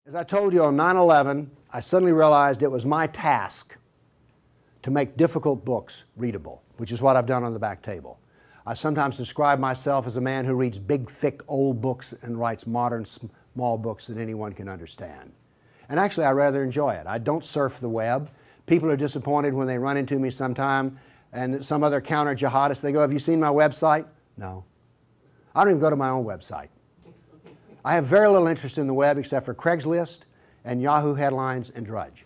As I told you on 9/11, I suddenly realized it was my task to make difficult books readable, which is what I've done on the back table. I sometimes describe myself as a man who reads big, thick, old books and writes modern, small books that anyone can understand. And actually, I rather enjoy it. I don't surf the web. People are disappointed when they run into me sometime and some other counter-jihadist, they go, "Have you seen my website?" No. I don't even go to my own website. I have very little interest in the web except for Craigslist and Yahoo Headlines and Drudge.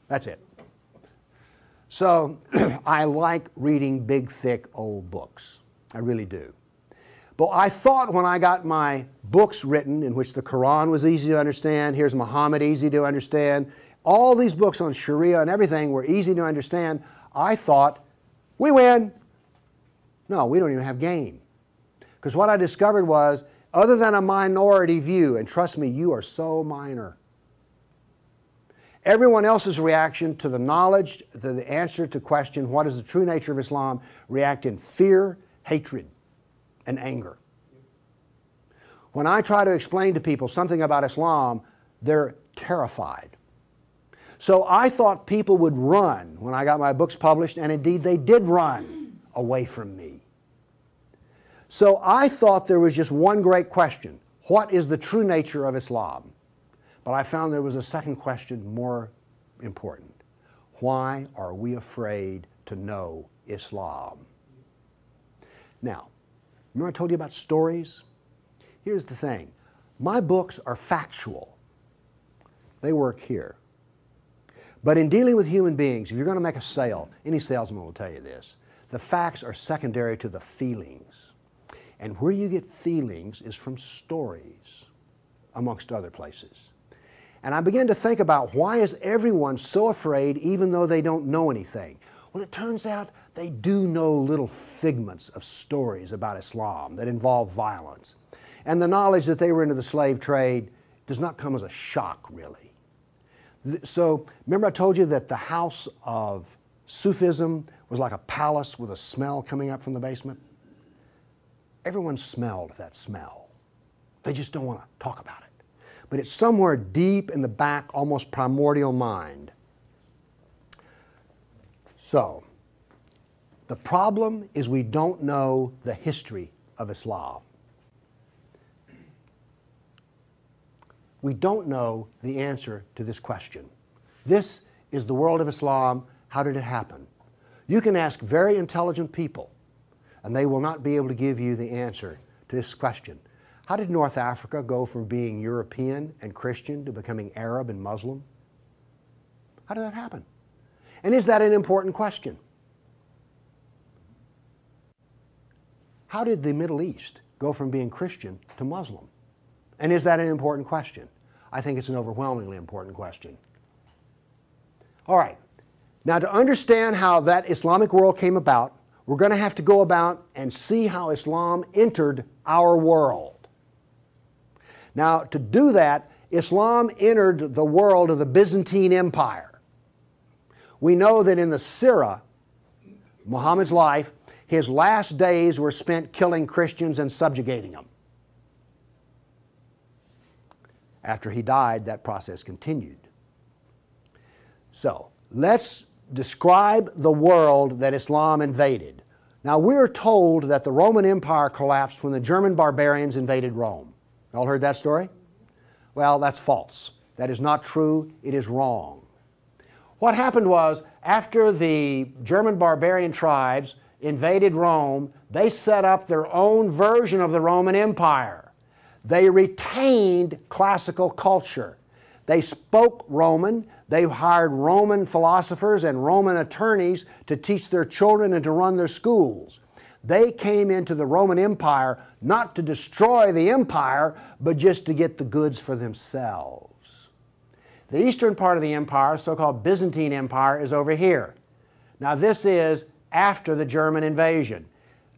That's it. So I like reading big, thick, old books. I really do. But I thought when I got my books written in which the Quran was easy to understand, here's Muhammad easy to understand, all these books on Sharia and everything were easy to understand, I thought, we win. No, we don't even have game. Because what I discovered was, other than a minority view, and trust me, you are so minor, everyone else's reaction to the knowledge, to the answer to question, what is the true nature of Islam, react in fear, hatred, and anger. When I try to explain to people something about Islam, they're terrified. So I thought people would run when I got my books published, and indeed they did run away from me. So I thought there was just one great question. What is the true nature of Islam? But I found there was a second question more important. Why are we afraid to know Islam? Now, remember I told you about stories? Here's the thing. My books are factual. They work here. But in dealing with human beings, if you're going to make a sale, any salesman will tell you this, the facts are secondary to the feelings. And where you get feelings is from stories, amongst other places. And I began to think about, why is everyone so afraid even though they don't know anything? Well, it turns out they do know little figments of stories about Islam that involve violence. And the knowledge that they were into the slave trade does not come as a shock, really. So, remember I told you that the house of Sufism was like a palace with a smell coming up from the basement? Everyone smelled that smell. They just don't want to talk about it. But it's somewhere deep in the back, almost primordial mind. So, the problem is we don't know the history of Islam. We don't know the answer to this question. This is the world of Islam. How did it happen? You can ask very intelligent people, and they will not be able to give you the answer to this question. How did North Africa go from being European and Christian to becoming Arab and Muslim? How did that happen? And is that an important question? How did the Middle East go from being Christian to Muslim? And is that an important question? I think it's an overwhelmingly important question. All right. Now, to understand how that Islamic world came about, we're going to have to go about and see how Islam entered our world. Now, to do that, Islam entered the world of the Byzantine Empire. We know that in the Sirah, Muhammad's life, his last days were spent killing Christians and subjugating them. After he died, that process continued. So, let's describe the world that Islam invaded. Now, we're told that the Roman Empire collapsed when the German barbarians invaded Rome. Y'all heard that story? Well, that's false. That is not true. It is wrong. What happened was, after the German barbarian tribes invaded Rome, they set up their own version of the Roman Empire. They retained classical culture. They spoke Roman. They hired Roman philosophers and Roman attorneys to teach their children and to run their schools. They came into the Roman Empire not to destroy the empire, but just to get the goods for themselves. The eastern part of the empire, so-called Byzantine Empire, is over here. Now, this is after the German invasion.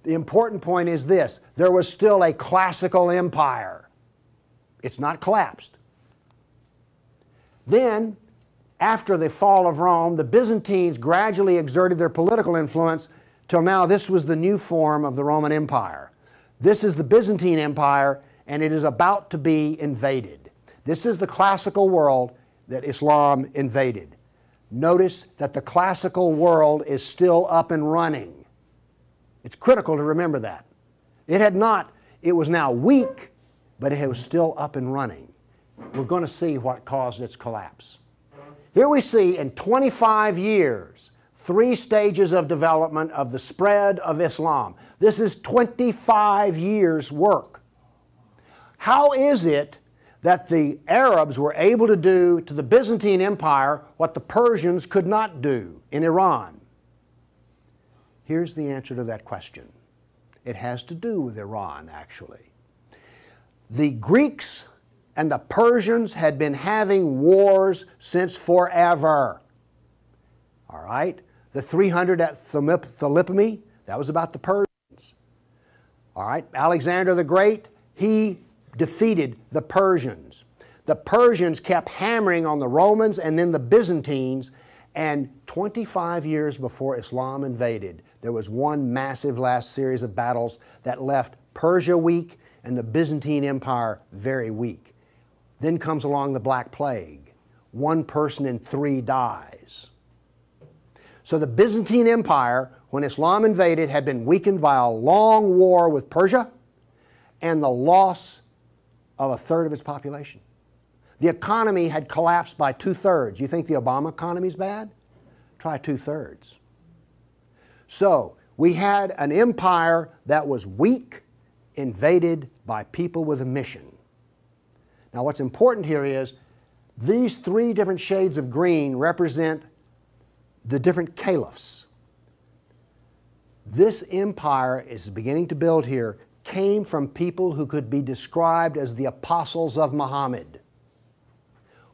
The important point is this: there was still a classical empire. It's not collapsed. Then, after the fall of Rome, the Byzantines gradually exerted their political influence till now this was the new form of the Roman Empire. This is the Byzantine Empire, and it is about to be invaded. This is the classical world that Islam invaded. Notice that the classical world is still up and running. It's critical to remember that. It was now weak, but it was still up and running. We're going to see what caused its collapse. Here we see in 25 years, 3 stages of development of the spread of Islam. This is 25 years' work. How is it that the Arabs were able to do to the Byzantine Empire what the Persians could not do in Iran? Here's the answer to that question. It has to do with Iran, actually. The Greeks and the Persians had been having wars since forever. All right? The 300 at Thermopylae, that was about the Persians. All right? Alexander the Great, he defeated the Persians. The Persians kept hammering on the Romans and then the Byzantines, and 25 years before Islam invaded, there was one massive last series of battles that left Persia weak and the Byzantine Empire very weak. Then comes along the Black Plague. 1 person in 3 dies. So the Byzantine Empire, when Islam invaded, had been weakened by a long war with Persia and the loss of 1/3 of its population. The economy had collapsed by 2/3. You think the Obama economy is bad? Try 2/3. So we had an empire that was weak, invaded by people with a mission. Now what's important here is these 3 different shades of green represent the different caliphs. This empire is beginning to build here came from people who could be described as the apostles of Muhammad.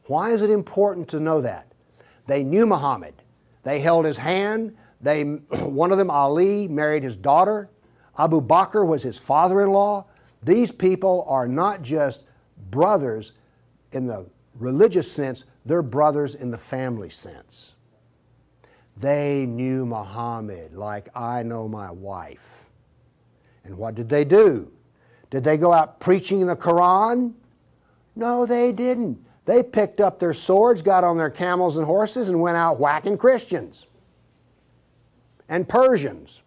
Why is it important to know that? They knew Muhammad. They held his hand. One of them, Ali, married his daughter. Abu Bakr was his father-in-law. These people are not just brothers in the religious sense, they're brothers in the family sense. They knew Muhammad like I know my wife. And what did they do? Did they go out preaching the Quran? No, they didn't. They picked up their swords, got on their camels and horses, and went out whacking Christians and Persians.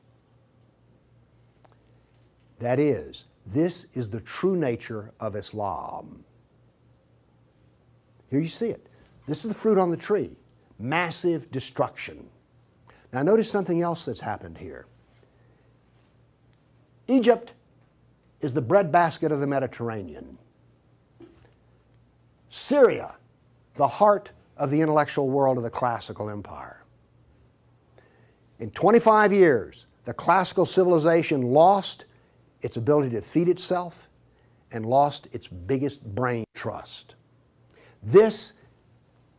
That is, this is the true nature of Islam. Here you see it. This is the fruit on the tree. Massive destruction. Now notice something else that's happened here. Egypt is the breadbasket of the Mediterranean. Syria, the heart of the intellectual world of the classical empire. In 25 years, the classical civilization lost its ability to feed itself and lost its biggest brain trust. This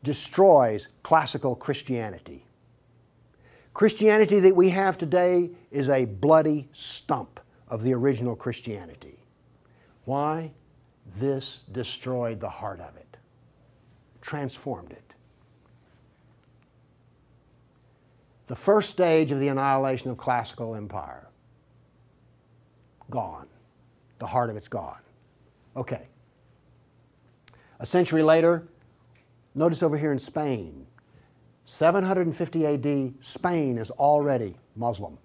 destroys classical Christianity. Christianity that we have today is a bloody stump of the original Christianity. Why? This destroyed the heart of it, transformed it. The first stage of the annihilation of classical empire, gone. The heart of it's gone. Okay. A century later, notice over here in Spain, 750 AD, Spain is already Muslim.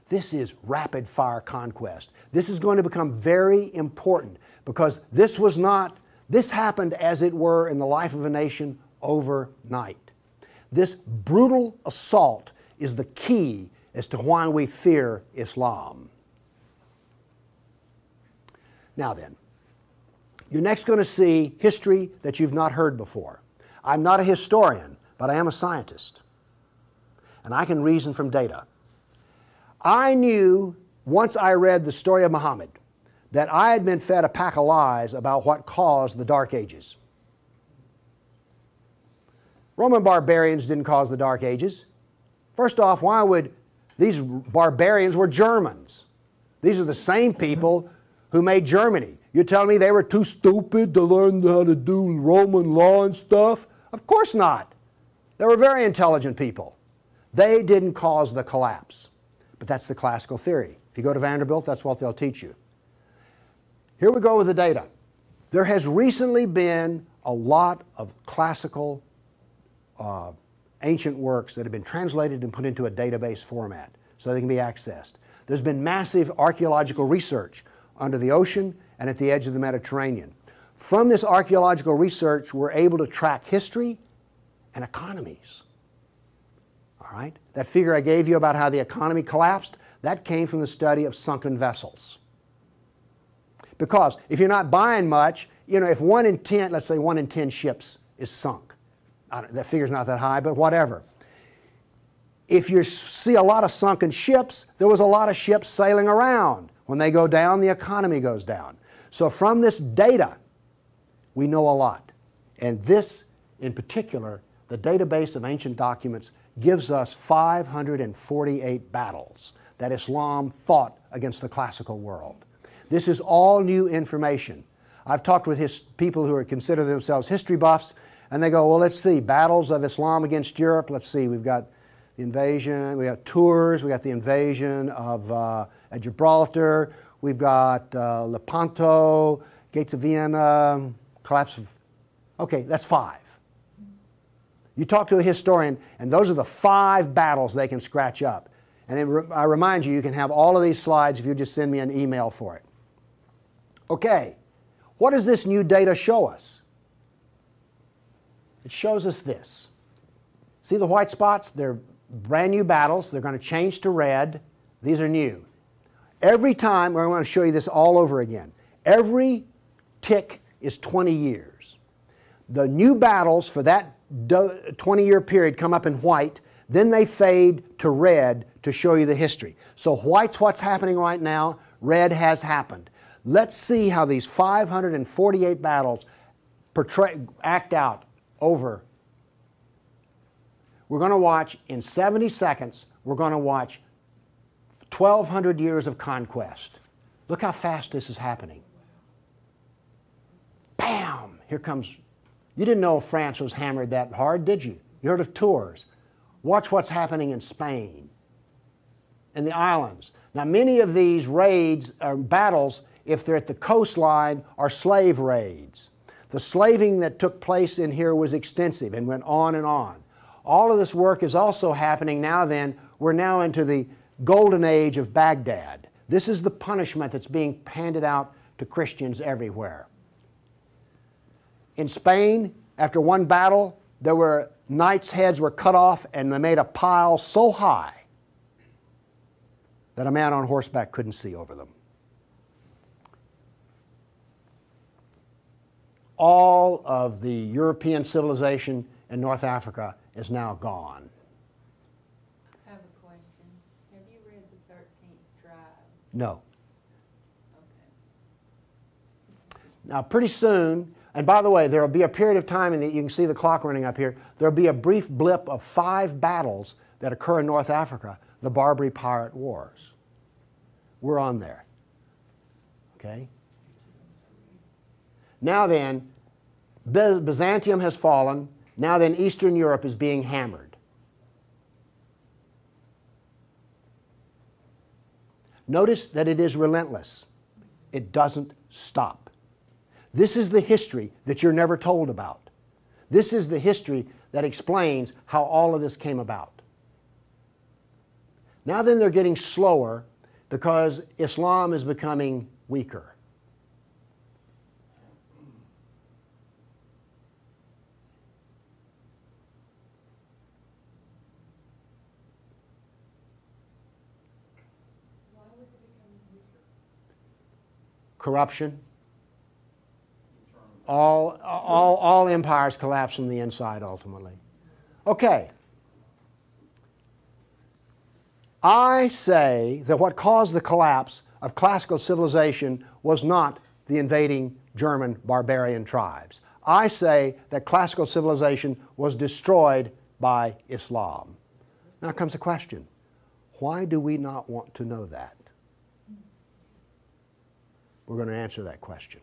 This is rapid fire conquest. This is going to become very important because this happened as it were in the life of a nation overnight. This brutal assault is the key as to why we fear Islam. Now then, you're next going to see history that you've not heard before. I'm not a historian, but I am a scientist. And I can reason from data. I knew, once I read the story of Muhammad, that I had been fed a pack of lies about what caused the Dark Ages. Roman barbarians didn't cause the Dark Ages. First off, why would these barbarians were Germans? These are the same people who made Germany. You're telling me they were too stupid to learn how to do Roman law and stuff? Of course not. They were very intelligent people. They didn't cause the collapse. But that's the classical theory. If you go to Vanderbilt, that's what they'll teach you. Here we go with the data. There has recently been a lot of classical ancient works that have been translated and put into a database format so they can be accessed. There's been massive archaeological research under the ocean and at the edge of the Mediterranean. From this archaeological research, we're able to track history and economies. All right? That figure I gave you about how the economy collapsed, that came from the study of sunken vessels. Because if you're not buying much, you know, if 1 in 10, let's say 1 in 10 ships is sunk, that figure's not that high, but whatever. If you see a lot of sunken ships, there was a lot of ships sailing around. When they go down, the economy goes down. So from this data, we know a lot. And this, in particular, the database of ancient documents, gives us 548 battles that Islam fought against the classical world. This is all new information. I've talked with people who consider themselves history buffs, and they go, well, let's see, battles of Islam against Europe. Let's see, we've got the invasion, we got Tours, we got the invasion of at Gibraltar, we've got Lepanto, Gates of Vienna, collapse of, okay, that's 5. You talk to a historian, and those are the 5 battles they can scratch up. And I remind you, you can have all of these slides if you just send me an email for it. Okay, what does this new data show us? It shows us this. See the white spots? They're brand new battles. They're going to change to red. These are new. Every time, I want to show you this all over again. Every tick is 20 years. The new battles for that 20-year period come up in white, then they fade to red to show you the history. So white's what's happening right now, red has happened. Let's see how these 548 battles act out over. We're going to watch, in 70 seconds, we're going to watch 1,200 years of conquest. Look how fast this is happening. Bam! Here comes, you didn't know France was hammered that hard, did you? You heard of Tours. Watch what's happening in Spain and the islands. Now, many of these raids or battles, if they're at the coastline, are slave raids. The slaving that took place in here was extensive and went on and on. All of this work is also happening now then. We're now into the golden age of Baghdad. This is the punishment that's being handed out to Christians everywhere. In Spain, after one battle, there were knights' heads were cut off and they made a pile so high that a man on horseback couldn't see over them. All of the European civilization in North Africa is now gone. I have a question. Have you read the 13th Tribe? No. Okay. Now, pretty soon, and by the way, there will be a period of time, and you can see the clock running up here, there will be a brief blip of 5 battles that occur in North Africa, the Barbary Pirate Wars. We're on there. Okay? Now then, Byzantium has fallen. Now then, Eastern Europe is being hammered. Notice that it is relentless. It doesn't stop. This is the history that you're never told about. This is the history that explains how all of this came about. Now then, they're getting slower because Islam is becoming weaker. Corruption. All empires collapse from the inside ultimately. Okay. I say that what caused the collapse of classical civilization was not the invading German barbarian tribes. I say that classical civilization was destroyed by Islam. Now comes the question, why do we not want to know that? We're going to answer that question.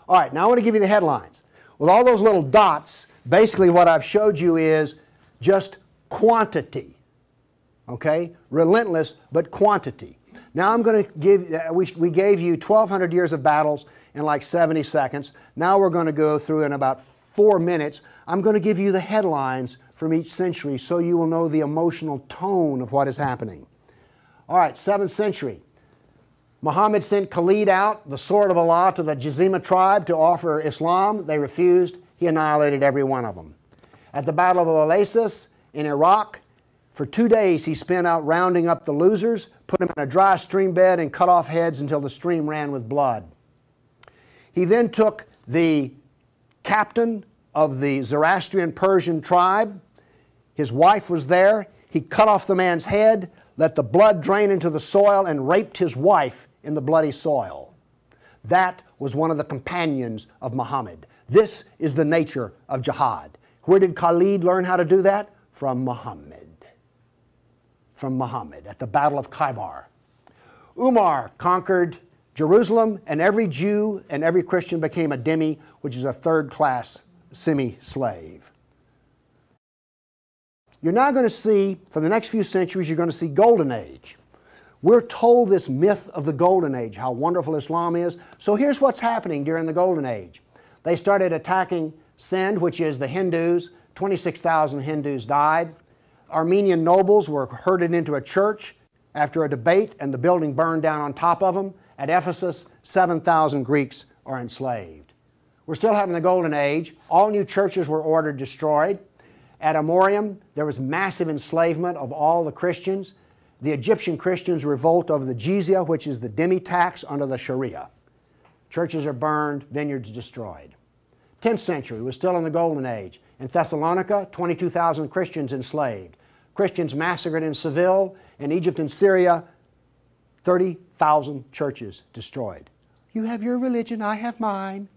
All right, now I want to give you the headlines. With all those little dots, basically what I've showed you is just quantity. Okay? Relentless, but quantity. Now I'm going to give, we gave you 1,200 years of battles in like 70 seconds. Now we're going to go through in about 4 minutes. I'm going to give you the headlines from each century so you will know the emotional tone of what is happening. All right, 7th century. Muhammad sent Khalid out, the sword of Allah, to the Jazima tribe to offer Islam. They refused. He annihilated every one of them. At the Battle of Oasis in Iraq, for 2 days he spent out rounding up the losers, put them in a dry stream bed, and cut off heads until the stream ran with blood. He then took the captain of the Zoroastrian Persian tribe. His wife was there. He cut off the man's head, let the blood drain into the soil, and raped his wife in the bloody soil. That was one of the companions of Muhammad. This is the nature of jihad. Where did Khalid learn how to do that? From Muhammad. From Muhammad at the Battle of Khaybar. Umar conquered Jerusalem, and every Jew and every Christian became a dhimmi, which is a third-class semi-slave. You're now going to see, for the next few centuries, you're going to see Golden Age. We're told this myth of the Golden Age, how wonderful Islam is. So here's what's happening during the Golden Age. They started attacking Sind, which is the Hindus. 26,000 Hindus died. Armenian nobles were herded into a church after a debate, and the building burned down on top of them. At Ephesus, 7,000 Greeks are enslaved. We're still having the Golden Age. All new churches were ordered destroyed. At Amorium, there was massive enslavement of all the Christians. The Egyptian Christians revolt over the jizya, which is the dhimmi tax under the Sharia. Churches are burned, vineyards destroyed. 10th century was still in the Golden Age. In Thessalonica, 22,000 Christians enslaved. Christians massacred in Seville. In Egypt and Syria, 30,000 churches destroyed. You have your religion, I have mine.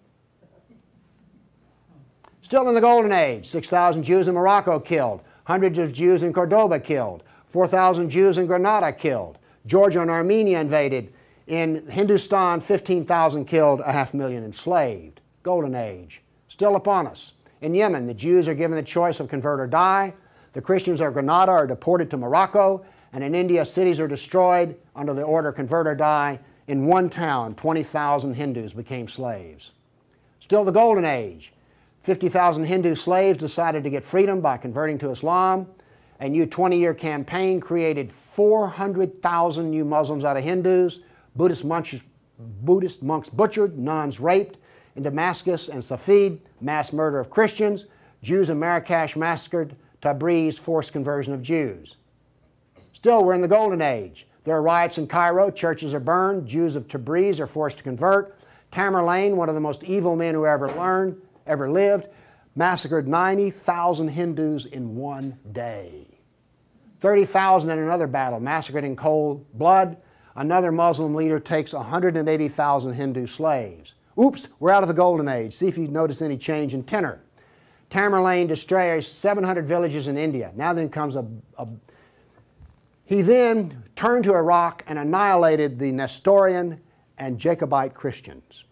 Still in the Golden Age, 6,000 Jews in Morocco killed, hundreds of Jews in Cordoba killed, 4,000 Jews in Granada killed, Georgia and Armenia invaded. In Hindustan, 15,000 killed, 500,000 enslaved. Golden Age, still upon us. In Yemen, the Jews are given the choice of convert or die. The Christians of Granada are deported to Morocco. And in India, cities are destroyed under the order convert or die. In one town, 20,000 Hindus became slaves. Still the Golden Age. 50,000 Hindu slaves decided to get freedom by converting to Islam. A new 20-year campaign created 400,000 new Muslims out of Hindus. Buddhist monks butchered, nuns raped. In Damascus and Safed, mass murder of Christians. Jews in Marrakesh massacred. Tabriz, forced conversion of Jews. Still, we're in the Golden Age. There are riots in Cairo, churches are burned, Jews of Tabriz are forced to convert. Tamerlane, one of the most evil men who ever lived, massacred 90,000 Hindus in one day. 30,000 in another battle, massacred in cold blood. Another Muslim leader takes 180,000 Hindu slaves. Oops, we're out of the Golden Age. See if you notice any change in tenor. Tamerlane destroys 700 villages in India. Now then comes He then turned to Iraq and annihilated the Nestorian and Jacobite Christians.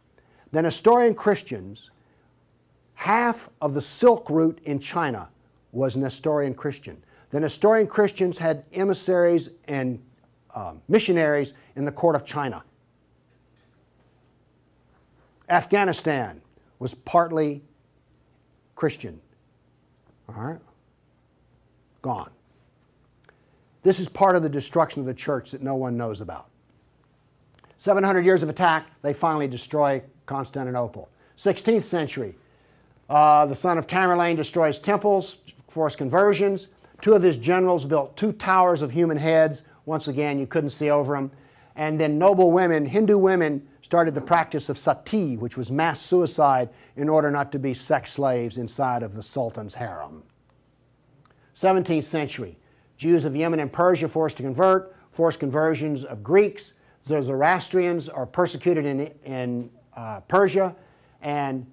The Nestorian Christians, half of the Silk Route in China was Nestorian Christian. The Nestorian Christians had emissaries and missionaries in the court of China. Afghanistan was partly Christian. All right? Gone. This is part of the destruction of the church that no one knows about. 700 years of attack, they finally destroy Constantinople. 16th century, the son of Tamerlane destroys temples, forced conversions. Two of his generals built 2 towers of human heads. Once again, you couldn't see over them. And then noble women, Hindu women, started the practice of sati, which was mass suicide in order not to be sex slaves inside of the Sultan's harem. 17th century, Jews of Yemen and Persia forced to convert, forced conversions of Greeks. The Zoroastrians are persecuted in Persia, and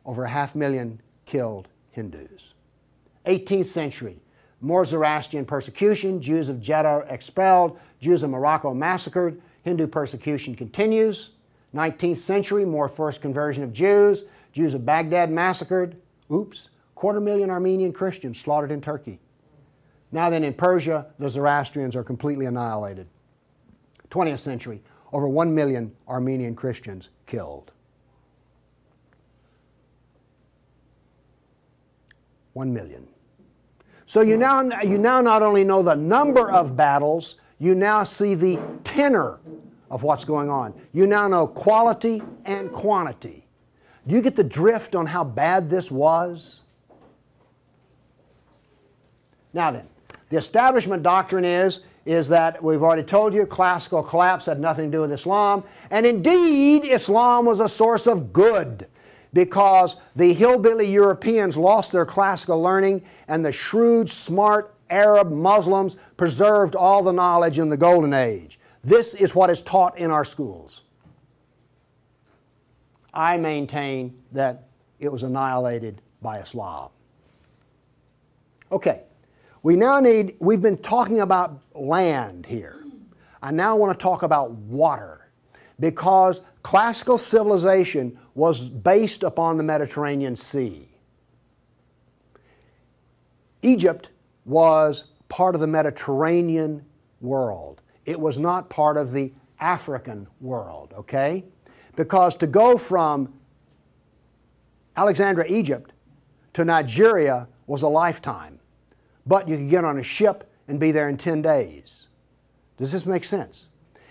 over 500,000 killed Hindus. 18th century, more Zoroastrian persecution, Jews of Jeddah expelled, Jews of Morocco massacred, Hindu persecution continues. 19th century, more forced conversion of Jews, Jews of Baghdad massacred. Oops, 250,000 Armenian Christians slaughtered in Turkey. Now then in Persia, the Zoroastrians are completely annihilated. 20th century, over 1 million Armenian Christians killed. 1 million. So you now not only know the number of battles, you now see the tenor of what's going on. You now know quality and quantity. Do you get the drift on how bad this was? Now then, the establishment doctrine is that we've already told you classical collapse had nothing to do with Islam, and indeed Islam was a source of good because the hillbilly Europeans lost their classical learning and the shrewd, smart Arab Muslims preserved all the knowledge in the Golden Age. This is what is taught in our schools. I maintain that it was annihilated by Islam. Okay, we've been talking about land here. I now want to talk about water because classical civilization was based upon the Mediterranean Sea. Egypt was part of the Mediterranean world. It was not part of the African world, okay? Because to go from Alexandria, Egypt to Nigeria was a lifetime. But you could get on a ship and be there in 10 days. Does this make sense?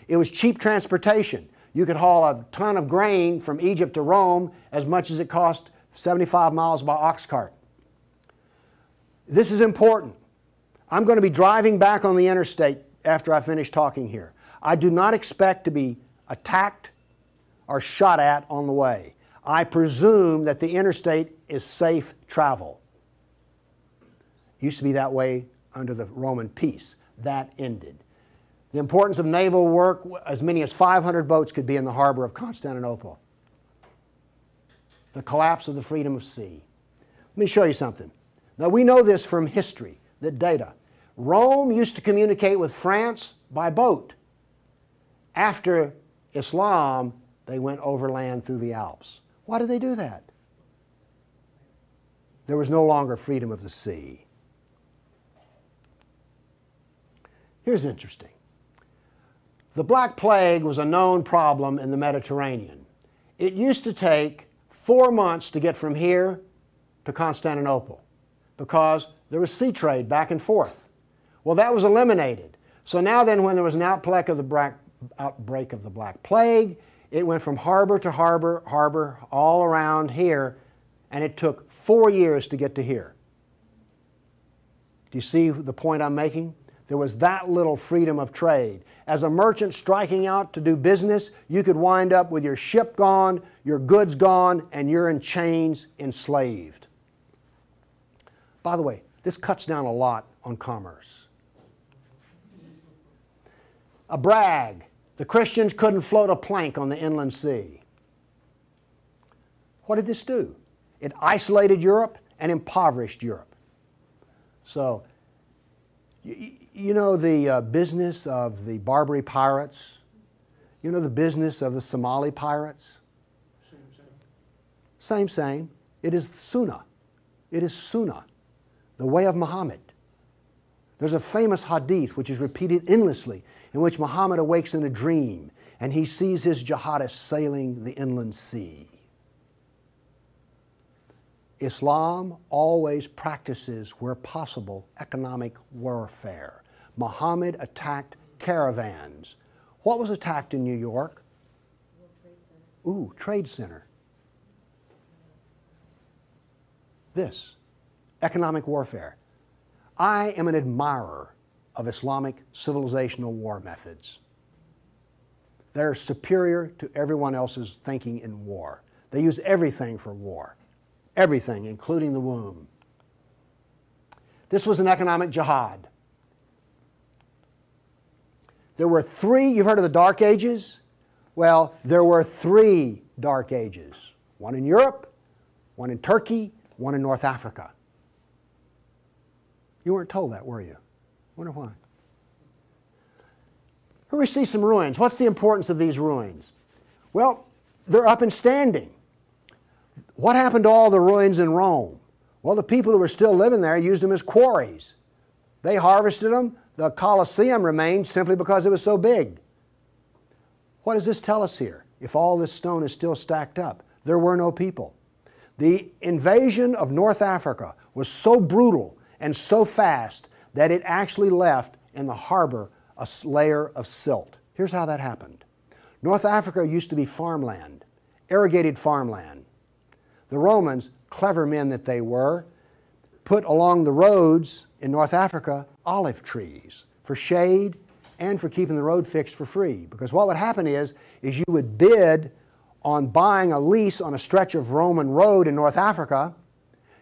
It was cheap transportation. You could haul a ton of grain from Egypt to Rome as much as it cost 75 miles by ox cart. This is important. I'm going to be driving back on the interstate after I finish talking here. I do not expect to be attacked or shot at on the way. I presume that the interstate is safe travel. It used to be that way under the Roman peace. That ended. The importance of naval work, as many as 500 boats could be in the harbor of Constantinople. The collapse of the freedom of sea. Let me show you something. Now we know this from history, the data. Rome used to communicate with France by boat. After Islam, they went overland through the Alps. Why did they do that? There was no longer freedom of the sea. Here's interesting. The Black Plague was a known problem in the Mediterranean. It used to take 4 months to get from here to Constantinople because there was sea trade back and forth. Well, that was eliminated. So now then, when there was an outbreak of the Black Plague, it went from harbor to harbor, all around here, and it took 4 years to get to here. Do you see the point I'm making? There was that little freedom of trade. As a merchant striking out to do business, you could wind up with your ship gone, your goods gone, and you're in chains, enslaved. By the way, this cuts down a lot on commerce. A brag. The Christians couldn't float a plank on the inland sea. What did this do? It isolated Europe and impoverished Europe. So, you know the business of the Barbary pirates? You know the business of the Somali pirates? Same. It is Sunnah. It is Sunnah, the way of Muhammad. There's a famous hadith which is repeated endlessly in which Muhammad awakes in a dream and he sees his jihadists sailing the inland sea. Islam always practices, where possible, economic warfare. Muhammad attacked caravans. What was attacked in New York? Ooh, Trade Center. This, economic warfare. I am an admirer of Islamic civilizational war methods. They're superior to everyone else's thinking in war. They use everything for war. Everything, including the womb. This was an economic jihad. There were 3, you've heard of the Dark Ages? Well, there were 3 Dark Ages. One in Europe, one in Turkey, one in North Africa. You weren't told that, were you? Wonder why. Here we see some ruins. What's the importance of these ruins? Well, they're up and standing. What happened to all the ruins in Rome? Well, the people who were still living there used them as quarries. They harvested them. The Colosseum remained simply because it was so big. What does this tell us here? If all this stone is still stacked up, there were no people. The invasion of North Africa was so brutal and so fast that it actually left in the harbor a layer of silt. Here's how that happened. North Africa used to be farmland, irrigated farmland. The Romans, clever men that they were, put along the roads in North Africa olive trees for shade and for keeping the road fixed for free. Because what would happen is you would bid on buying a lease on a stretch of Roman road in North Africa.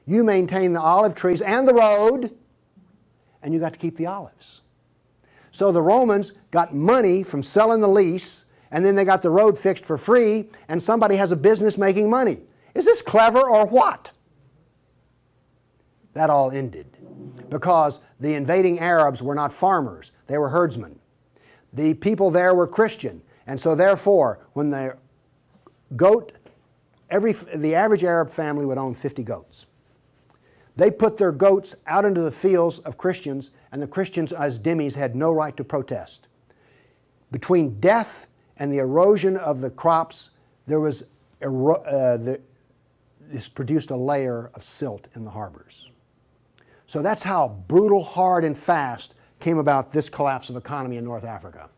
You maintain the olive trees and the road, and you got to keep the olives. So the Romans got money from selling the lease, and then they got the road fixed for free, and somebody has a business making money. Is this clever or what? That all ended because the invading Arabs were not farmers, they were herdsmen. The people there were Christian, and so therefore, when the average Arab family would own 50 goats. They put their goats out into the fields of Christians, and the Christians as dhimmis had no right to protest. Between death and the erosion of the crops, this produced a layer of silt in the harbors. So that's how brutal, hard, and fast came about this collapse of economy in North Africa.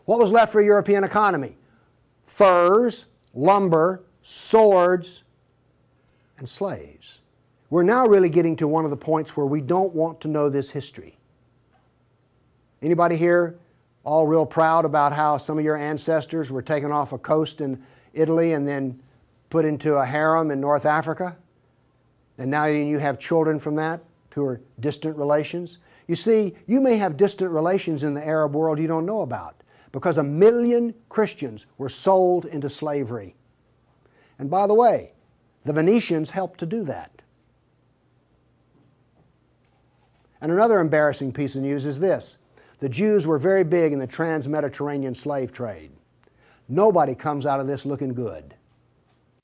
What was left for a European economy? Furs, lumber, swords, and slaves. We're now really getting to one of the points where we don't want to know this history. Anybody here all real proud about how some of your ancestors were taken off a coast in Italy and then put into a harem in North Africa? And now you have children from that who are distant relations? You see, you may have distant relations in the Arab world you don't know about because 1 million Christians were sold into slavery. And by the way, the Venetians helped to do that. And another embarrassing piece of news is this. The Jews were very big in the trans-Mediterranean slave trade. Nobody comes out of this looking good.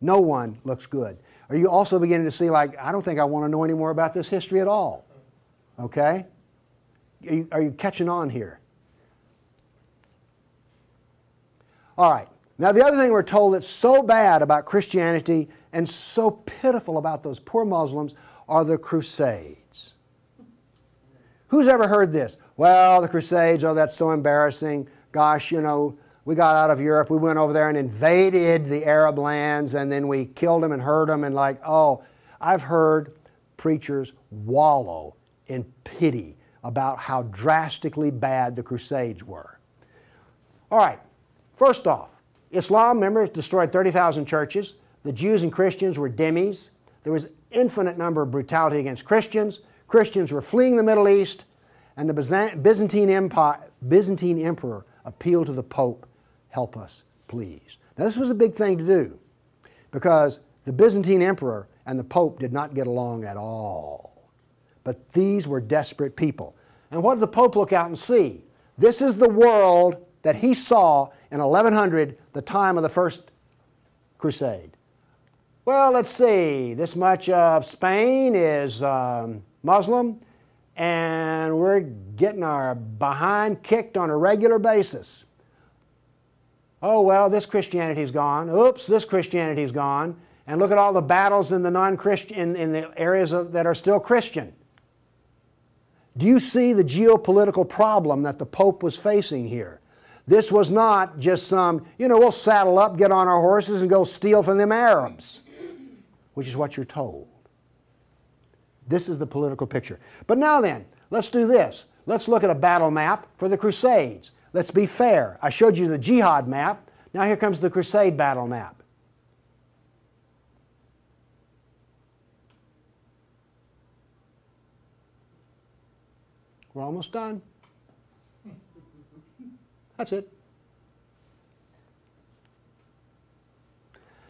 No one looks good. Are you also beginning to see, like, I don't think I want to know any more about this history at all? Okay? Are you catching on here? All right. Now, the other thing we're told that's so bad about Christianity and so pitiful about those poor Muslims are the Crusades. Who's ever heard this? Well, the Crusades, oh, that's so embarrassing. Gosh, you know, we got out of Europe, we went over there and invaded the Arab lands, and then we killed them and hurt them, and like, oh, I've heard preachers wallow in pity about how drastically bad the Crusades were. All right, first off, Islam, remember, destroyed 30,000 churches. The Jews and Christians were dhimmis. There was infinite number of brutality against Christians. Christians were fleeing the Middle East, and the Byzantine emperor appealed to the Pope, help us, please. Now this was a big thing to do because the Byzantine emperor and the Pope did not get along at all. But these were desperate people. And what did the Pope look out and see? This is the world that he saw in 1100, the time of the First Crusade. Well, let's see, this much of Spain is Muslim, and we're getting our behind kicked on a regular basis. Oh, well, this Christianity's gone. Oops, this Christianity's gone. And look at all the battles in the non-Christian, in the areas that are still Christian. Do you see the geopolitical problem that the Pope was facing here? This was not just some, we'll saddle up, get on our horses, and go steal from them Arabs, which is what you're told. This is the political picture. But now then, let's do this. Let's look at a battle map for the Crusades. Let's be fair. I showed you the jihad map. Now here comes the Crusade battle map. We're almost done. That's it.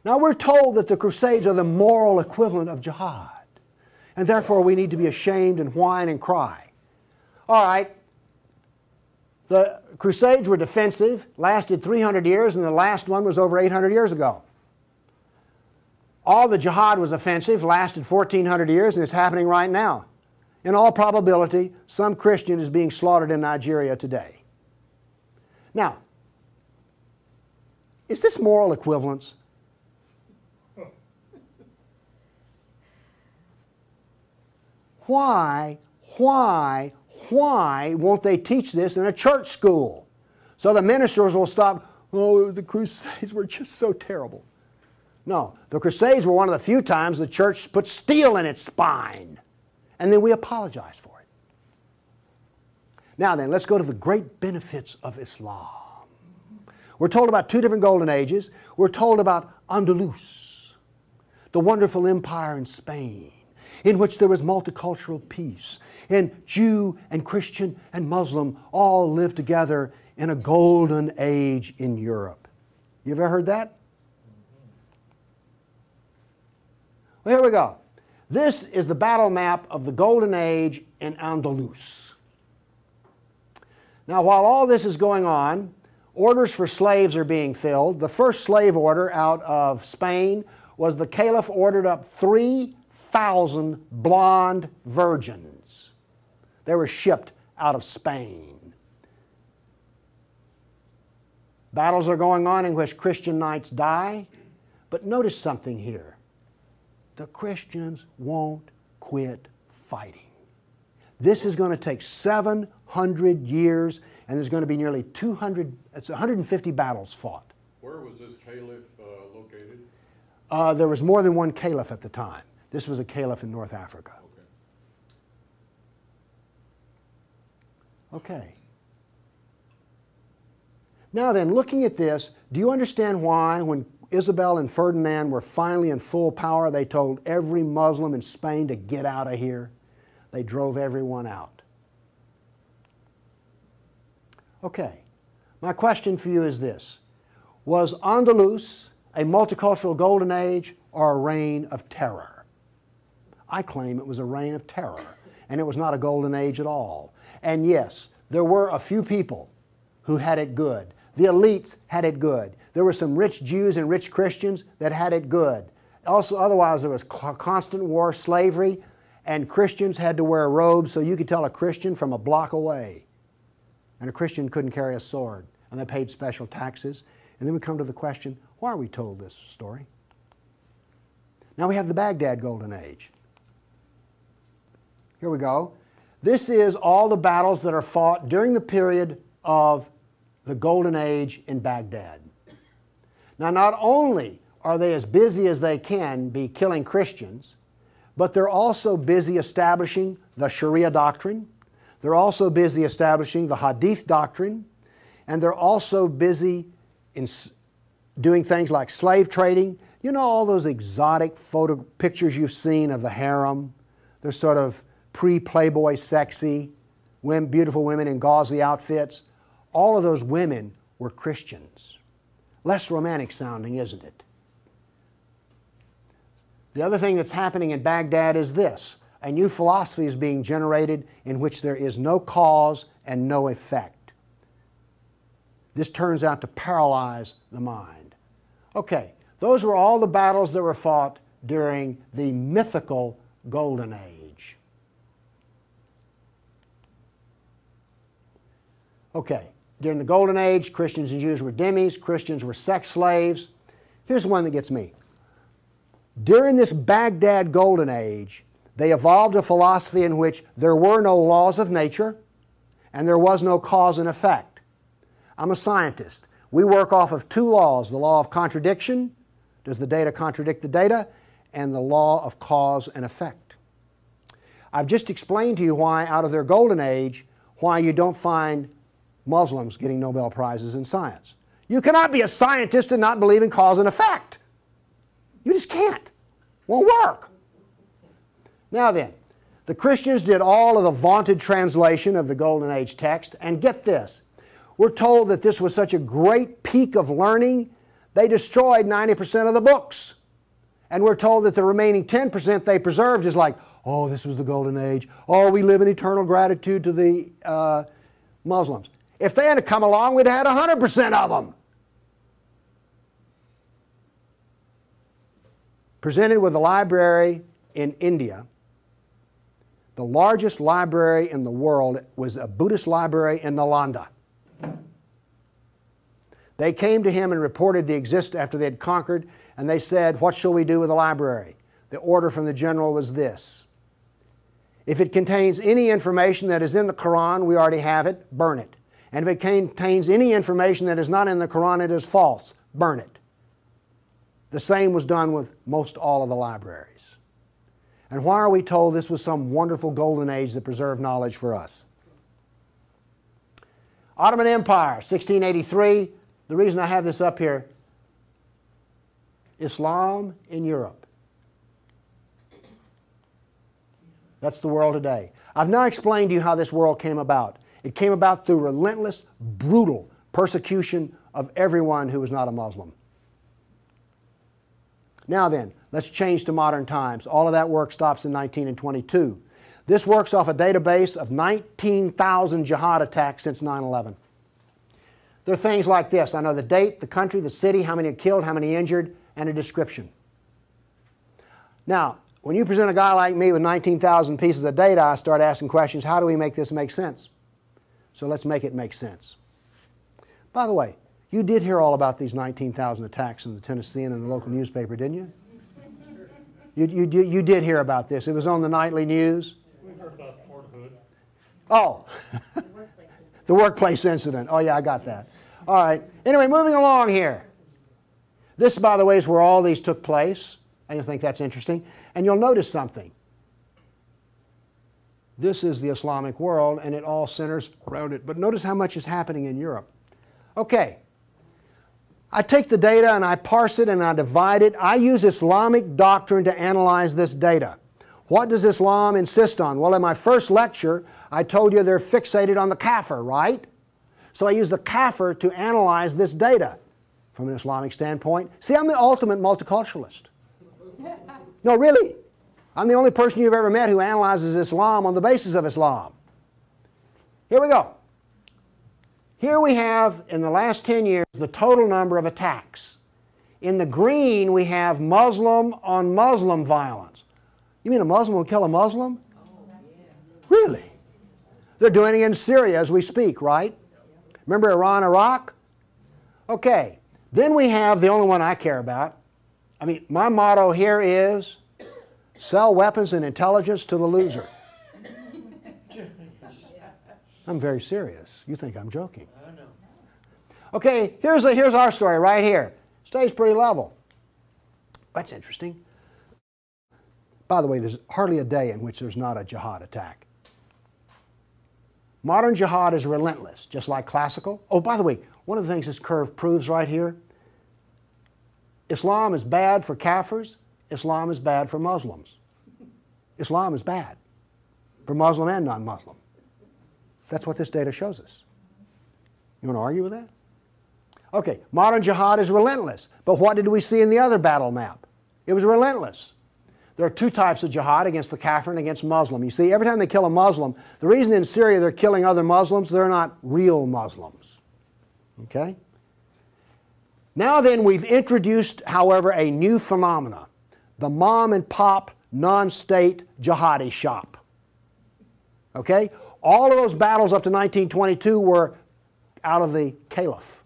Now we're told that the Crusades are the moral equivalent of jihad. And therefore we need to be ashamed and whine and cry. All right. The Crusades were defensive, lasted 300 years, and the last one was over 800 years ago. All the jihad was offensive, lasted 1,400 years, and it's happening right now. In all probability, some Christian is being slaughtered in Nigeria today. Now, Is this moral equivalence? Why won't they teach this in a church school? So the ministers will stop, oh, the Crusades were just so terrible. No, the Crusades were one of the few times the church put steel in its spine. And then we apologize for it. Now then, let's go to the great benefits of Islam. We're told about two different golden ages. We're told about Andalus, the wonderful empire in Spain, in which there was multicultural peace, and Jew and Christian and Muslim all lived together in a golden age in Europe. You ever heard that? Well, here we go. This is the battle map of the golden age in Andalus. Now, while all this is going on, orders for slaves are being filled. The first slave order out of Spain was the Caliph ordered up 3,000 blonde virgins. They were shipped out of Spain. Battles are going on in which Christian knights die. But notice something here. The Christians won't quit fighting. This is going to take 700 years, and there's going to be nearly 150 battles fought. Where was this caliph located? There was more than one caliph at the time. This was a caliph in North Africa. Okay. Now then, looking at this, do you understand why when Isabel and Ferdinand were finally in full power, they told every Muslim in Spain to get out of here? They drove everyone out. Okay, my question for you is this. Was Andalus a multicultural golden age or a reign of terror? I claim it was a reign of terror, and it was not a golden age at all. And yes, there were a few people who had it good. The elites had it good. There were some rich Jews and rich Christians that had it good. Also, otherwise, there was constant war, slavery, and Christians had to wear robes so you could tell a Christian from a block away. And a Christian couldn't carry a sword, and they paid special taxes. And then we come to the question, why are we told this story? Now we have the Baghdad Golden Age. Here we go. This is all the battles that are fought during the period of the Golden Age in Baghdad. Now, not only are they as busy as they can be killing Christians, but they're also busy establishing the Sharia doctrine. They're also busy establishing the Hadith doctrine. And they're also busy in doing things like slave trading. You know all those exotic pictures you've seen of the harem? They're sort of pre-Playboy sexy, beautiful women in gauzy outfits. All of those women were Christians. Less romantic sounding, isn't it? The other thing that's happening in Baghdad is this. A new philosophy is being generated in which there is no cause and no effect. This turns out to paralyze the mind. Okay, those were all the battles that were fought during the mythical Golden Age. Okay. During the Golden Age, Christians and Jews were dhimmis, Christians were sex slaves. Here's one that gets me. During this Baghdad Golden Age, they evolved a philosophy in which there were no laws of nature and there was no cause and effect. I'm a scientist. We work off of two laws, the law of contradiction, does the data contradict the data, and the law of cause and effect. I've just explained to you why, out of their Golden Age, why you don't find Muslims getting Nobel Prizes in science. You cannot be a scientist and not believe in cause and effect. You just can't. Won't work. Now then, the Christians did all of the vaunted translation of the Golden Age text, and get this. We're told that this was such a great peak of learning, they destroyed 90% of the books. And we're told that the remaining 10% they preserved is like, oh, this was the Golden Age. Oh, we live in eternal gratitude to the Muslims. If they had come along, we'd have had 100% of them. Presented with a library in India, the largest library in the world was a Buddhist library in Nalanda. They came to him and reported the existence after they had conquered, and they said, "What shall we do with the library?" The order from the general was this: if it contains any information that is in the Quran, we already have it, burn it. And if it contains any information that is not in the Quran, it is false, burn it. The same was done with most all of the libraries. And why are we told this was some wonderful golden age that preserved knowledge for us? Ottoman Empire, 1683. The reason I have this up here, Islam in Europe. That's the world today. I've now explained to you how this world came about. It came about through relentless, brutal persecution of everyone who was not a Muslim. Now then, let's change to modern times. All of that work stops in 1922. This works off a database of 19,000 jihad attacks since 9/11. There are things like this. I know the date, the country, the city, how many are killed, how many injured, and a description. Now, when you present a guy like me with 19,000 pieces of data, I start asking questions, how do we make this make sense? So let's make it make sense. By the way, you did hear all about these 19,000 attacks in the Tennessean and the local newspaper, didn't you? You did hear about this. It was on the nightly news. We heard about Fort Hood. Oh, the workplace incident. Oh yeah, I got that. All right. Anyway, moving along here. This, by the way, is where all these took place. I just think that's interesting. And you'll notice something. This is the Islamic world, and it all centers around it. But notice how much is happening in Europe. Okay. I take the data and I parse it and I divide it. I use Islamic doctrine to analyze this data. What does Islam insist on? Well, in my first lecture, I told you they're fixated on the kafir, right? So I use the kafir to analyze this data from an Islamic standpoint. See, I'm the ultimate multiculturalist. No, really. I'm the only person you've ever met who analyzes Islam on the basis of Islam. Here we go. Here we have, in the last 10 years, the total number of attacks. In the green, we have Muslim on Muslim violence. You mean a Muslim will kill a Muslim? Really? They're doing it in Syria as we speak, right? Remember Iran, Iraq? Okay. Then we have the only one I care about. I mean, my motto here is sell weapons and intelligence to the loser. I'm very serious. You think I'm joking. I know. Okay, here's our story right here. Stays pretty level. That's interesting. By the way, there's hardly a day in which there's not a jihad attack. Modern jihad is relentless, just like classical. Oh, by the way, one of the things this curve proves right here, Islam is bad for Kafirs, Islam is bad for Muslims. Islam is bad for Muslim and non-Muslim. That's what this data shows us. You want to argue with that? Okay, modern jihad is relentless. But what did we see in the other battle map? It was relentless. There are two types of jihad, against the kafir and against Muslim. You see, every time they kill a Muslim, the reason in Syria they're killing other Muslims, they're not real Muslims. Okay? Now then, we've introduced, however, a new phenomena. The mom and pop non-state jihadi shop. Okay? All of those battles up to 1922 were out of the caliph.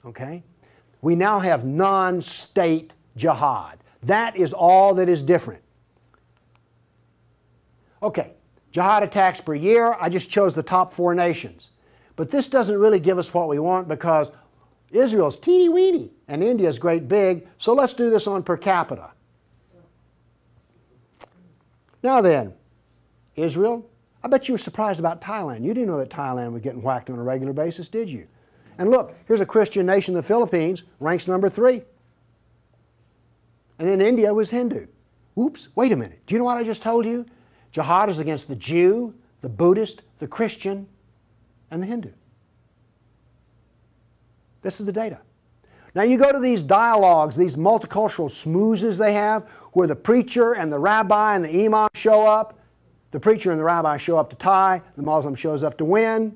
Okay? We now have non-state jihad. That is all that is different. Okay, jihad attacks per year. I just chose the top 4 nations. But this doesn't really give us what we want because Israel's teeny weeny and India's great big, so let's do this on per capita. Now then, Israel, I bet you were surprised about Thailand. You didn't know that Thailand was getting whacked on a regular basis, did you? And look, here's a Christian nation, the Philippines, ranks number 3. And then India was Hindu. Oops, wait a minute. Do you know what I just told you? Jihad is against the Jew, the Buddhist, the Christian, and the Hindu. This is the data. Now you go to these dialogues, these multicultural smoozes they have, where the preacher and the rabbi and the imam show up. The preacher and the rabbi show up to tie, the Muslim shows up to win.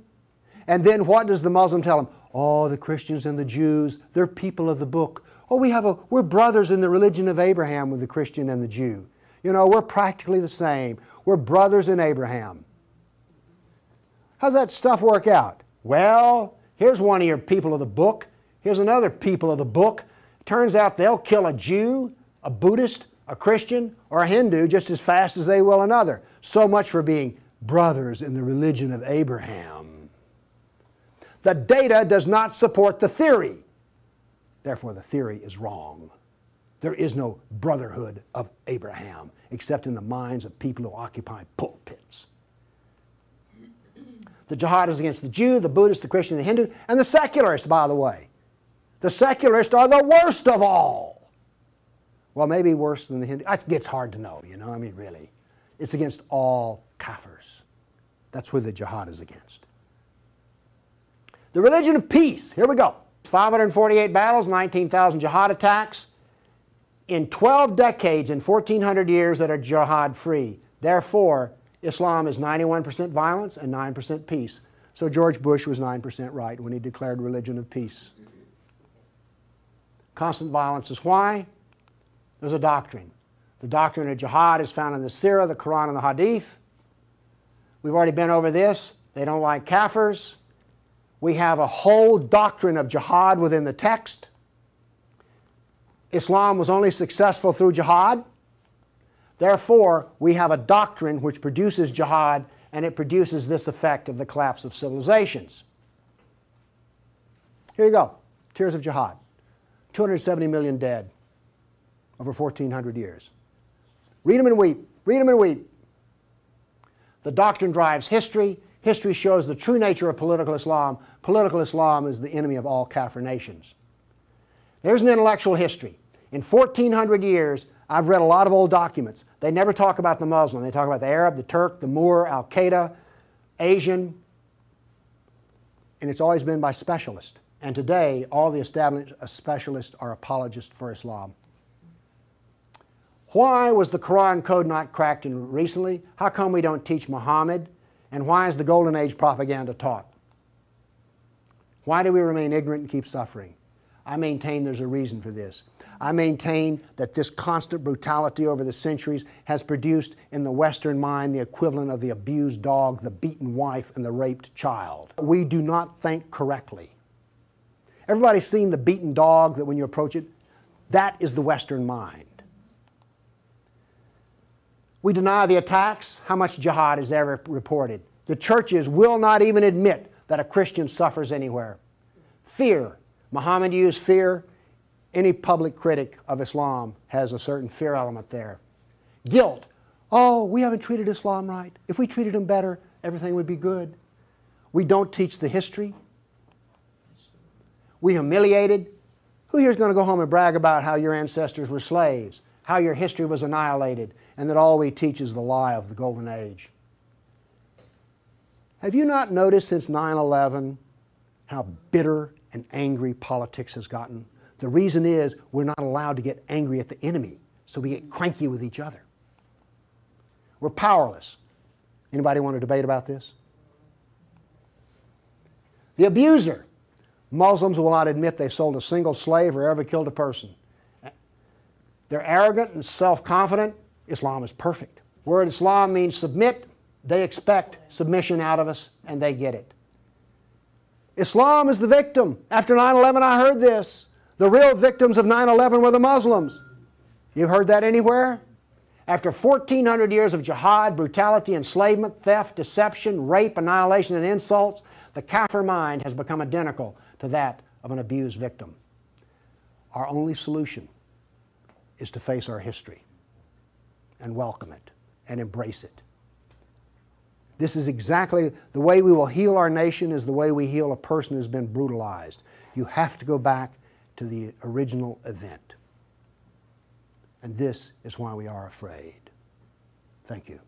And then what does the Muslim tell them? Oh, the Christians and the Jews, they're people of the book. Oh, we're brothers in the religion of Abraham with the Christian and the Jew. You know, we're practically the same. We're brothers in Abraham. How's that stuff work out? Well, here's one of your people of the book. Here's another people of the book. Turns out they'll kill a Jew, a Buddhist, a Christian, or a Hindu just as fast as they will another. So much for being brothers in the religion of Abraham. The data does not support the theory. Therefore, the theory is wrong. There is no brotherhood of Abraham except in the minds of people who occupy pulpits. The jihad is against the Jew, the Buddhist, the Christian, the Hindu, and the secularists, by the way. The secularists are the worst of all. Well, maybe worse than the Hindu. It gets hard to know, you know, I mean, really. It's against all kafirs. That's who the jihad is against. The religion of peace. Here we go. 548 battles, 19,000 jihad attacks. In 12 decades, in 1,400 years that are jihad-free. Therefore, Islam is 91% violence and 9% peace. So George Bush was 9% right when he declared religion of peace. Constant violence is why? There's a doctrine. The doctrine of jihad is found in the Sirah, the Quran, and the Hadith. We've already been over this. They don't like kafirs. We have a whole doctrine of jihad within the text. Islam was only successful through jihad. Therefore, we have a doctrine which produces jihad, and it produces this effect of the collapse of civilizations. Here you go. Tears of jihad. 270 million dead over 1,400 years. Read them and weep. Read them and weep. The doctrine drives history. History shows the true nature of political Islam. Political Islam is the enemy of all Kafir nations. There's an intellectual history. In 1,400 years, I've read a lot of old documents. They never talk about the Muslim. They talk about the Arab, the Turk, the Moor, Al-Qaeda, Asian, and it's always been by specialists. And today, all the established specialists are apologists for Islam. Why was the Quran code not cracked recently? How come we don't teach Muhammad? And why is the Golden Age propaganda taught? Why do we remain ignorant and keep suffering? I maintain there's a reason for this. I maintain that this constant brutality over the centuries has produced in the Western mind the equivalent of the abused dog, the beaten wife, and the raped child. We do not think correctly. Everybody's seen the beaten dog that when you approach it, that is the Western mind. We deny the attacks. How much jihad is ever reported? The churches will not even admit that a Christian suffers anywhere. Fear. Muhammad used fear. Any public critic of Islam has a certain fear element there. Guilt. Oh, we haven't treated Islam right. If we treated him better, everything would be good. We don't teach the history. We humiliated. Who here is going to go home and brag about how your ancestors were slaves, how your history was annihilated, and that all we teach is the lie of the Golden Age? Have you not noticed since 9/11 how bitter and angry politics has gotten? The reason is we're not allowed to get angry at the enemy, so we get cranky with each other. We're powerless. Anybody want to debate about this? The abuser. Muslims will not admit they sold a single slave or ever killed a person. They're arrogant and self-confident. Islam is perfect. Word Islam means submit. They expect submission out of us, and they get it. Islam is the victim. After 9/11, I heard this. The real victims of 9/11 were the Muslims. You've heard that anywhere? After 1,400 years of jihad, brutality, enslavement, theft, deception, rape, annihilation, and insults, the Kafir mind has become identical to that of an abused victim. Our only solution is to face our history and welcome it and embrace it. This is exactly the way we will heal our nation, is the way we heal a person who's been brutalized. You have to go back to the original event. And this is why we are afraid. Thank you.